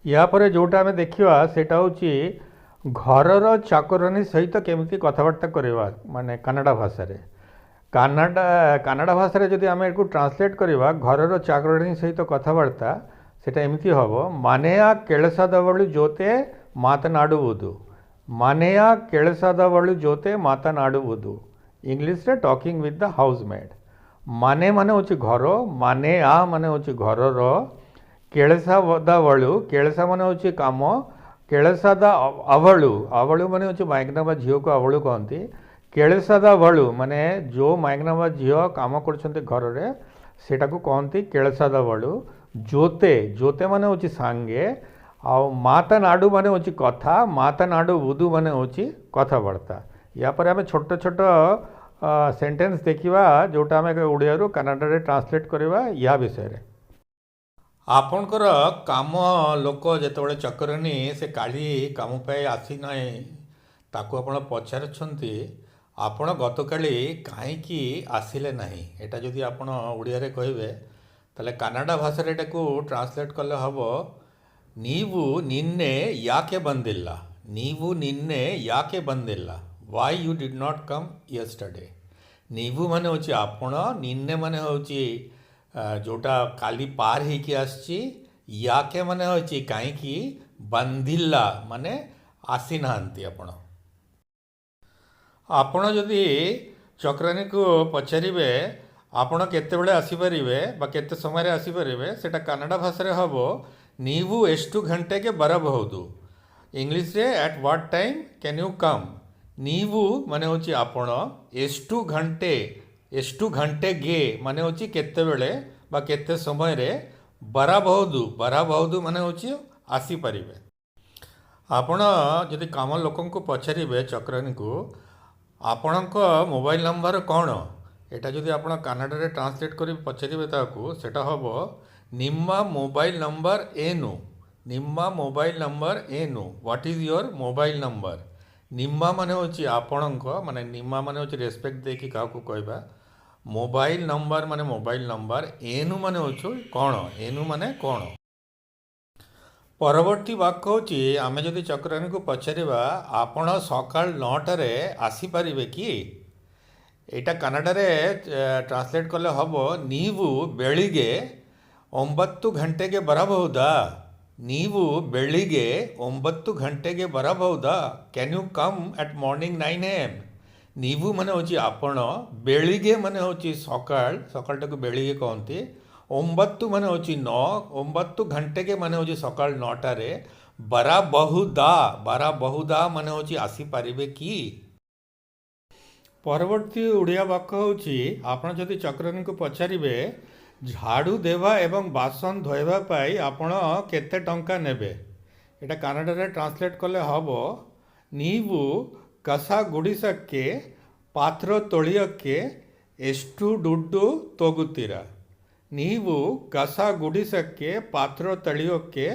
या पर जोटा आम देखा सेटा हूँ घरर चाकरानी सहित केमिति कथबार्ता करवा माने कन्नड़ा भाषा रे कन्नड़ा भाषा रे जदि आम को ट्रांसलेट करवा घरर चाकरानी सहित कथबार्ता सेटा एमती हम मानेया केळसादवळु जोते मातनाडुवुदु मानेया केळसादवळु जोते मातनाडुवुदु इंग्लिश रे टॉकिंग विथ द हाउसमेड माने माने होची घर माने आ माने होची घरर केळसादवळु केळसा माने होची काम केळसादा अवळु अवळु माने होची माइकनाबा झील को अवळु कहती केळसादा वळु माने जो माइकनाबा झील काम करछन्ते घर रे सेटा को कहती केळसादा वळु जोते जोते माने होची सांगे आ मातनाडु माने होची कथा मातनाडु वुदु माने होची कथाबार्ता या पर आम छोट छोट सेंटेंस देखिवा जोटा आम ओडिया रु कन्नड़ा रे ट्रांसलेट करवा या विषय रे आपणकर काम लोक जेतबेले चक्रानी से काली काम पाई आसी ना ताकू आपण पचारुछंती आपण गतकाली काहींकी आसिले नाही एटा जदि आपण ओडिया रे कहबे ताले कन्नड़ा भाषा रे एटाकू ट्रांसलेट कले हबो नीवु निन्ने याके बंदिल्ला नीवु निन्ने याके बंदिल्ला why you did not come yesterday नीवु माने होची आपण निन्ने माने होची जोटा काली पार होकि आसची याके माने होची काईकी बंदिल्ला माने आसी नाहंती आपण आपण जदि चक्रानी को पचारिबे आपण केतेबेले आसीपारे बा केते समय आसीपारे सेटा कन्नड़ा भाषा रे हबो नीवु एष्टु घंटे के बरबहुदु इंग्लिश रे at what time can you come नीवु माने होची आपण एष्टु घंटे गे माने होची केतेबेले बा केते समय रे बराबहुदु माने होची आसी परिबे आपण जदि काम लोकन को पचारिबे चक्रानी को आपणक मोबाइल नंबर कौन एटा जदि आपण कन्नड़ा रे ट्रांसलेट करी पचारिबे ताकू सेटा हबो निम्मा मोबाइल नंबर एनु निम्मा मोबाइल नंबर एनु what is your mobile number निम्मा माने होची आपणक माने निम्मा माने होची रेस्पेक्ट देकी काकू कहबा मोबाइल नंबर एनु माने होची कौन एनु माने कौन परवर्ती वाक्य होची आमे जदि चक्रानी को पचारिबा आपण सकाळ 9 रे आसी परिबे कि एटा कन्नड़ा रे ट्रांसलेट कले हबो नीवु बेळिगे 9 ಗಂಟೆಗೆ ಬರಬಹುದಾ ನೀವು ಬೆಳಿಗ್ಗೆ 9 ಗಂಟೆಗೆ ಬರಬಹುದಾ can you come at morning 9 AM ನೀವು ಮನೆ ಹೋಚಿ आपण ಬೆಳಿಗ್ಗೆ ಮನೆ ಹೋಚಿ ಸಕಾಳಟକୁ ಬೆಳಿಗ್ಗೆ कहती 9 ಮನೆ ಹೋಚಿ 9 ಗಂಟೆಗೆ ಮನೆ ಹೋಚಿ ಸಕಾಳ 9 रे ಬರಬಹುದಾ ಮನೆ ಹೋಚಿ ಆಸಿ ಪರಿಬೆ कि परवर्ती ओडिया वाक्य होची आपण जदि चक्रानी को पचारिबे झाड़ू देवा एवं बासन धोइबा पाई आपण केते टंका नेबे एटा कन्नड़ा रे ट्रांसलेट कले हबो नीवु कसा गुडिसक्के पात्र तोಳಿಯಕ್ಕೆ ಎಷ್ಟು ದುಡ್ಡು ತಗೋತೀರಾ ನೀವು ಕಸ ಗುಡಿಸಕ್ಕೆ ಪಾತ್ರ ತೊಳೆಯೋಕ್ಕೆ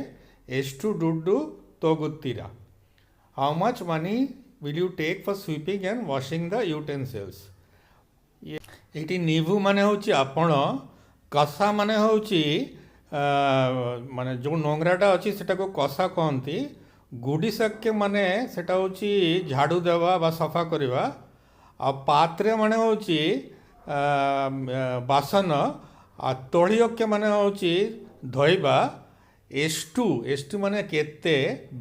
ಎಷ್ಟು ದುಡ್ಡು ತಗೋತೀರಾ how much money will you take for sweeping and washing the utensils एटी नीवु माने होची आपण कसा माने होची माने जो नोंगराटा अच्छी सेटा को कसा कहती गुडिसक्के माने सेटा होची झाड़ू देवा बा सफा करवा आ पात्रे माने होची बासन आ तोಳಿಯಕ್ಕೆ माने होची धोइबा एष्टु माने केते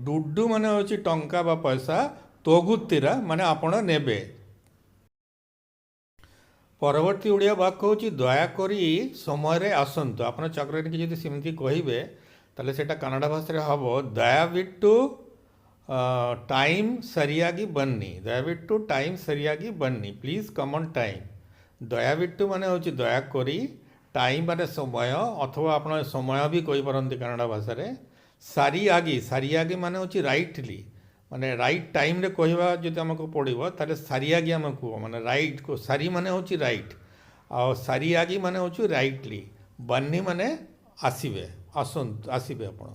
दुड्डू माने होची टंका बा पैसा तोगुतीरा माने आपण नेबे परवर्ती ओडिया वाक्य होची दयाकरी समय रे आसंतु आपण चक्रानी की जदि सेमती कहिबे ताले सेटा कन्नड़ा भाषा रे हबो दयाविट्टू टाइम सरियागी बन्नी प्लीज कम ऑन टाइम दयाविट्टू माने होची दयाकरी टाइम माने समय अथवा आपण समय भी कहि परंती कन्नड़ा भाषा रे सारियागी माने होची राइटली माने राइट टाइम रे कहवा जदि हमको पड़ो ताले सारियागी आमको माने राइट को सारी माने होची राइट आ सारियागी माने होची राइटली बन्नी माने आसीबे आसंतु आसीबे आपण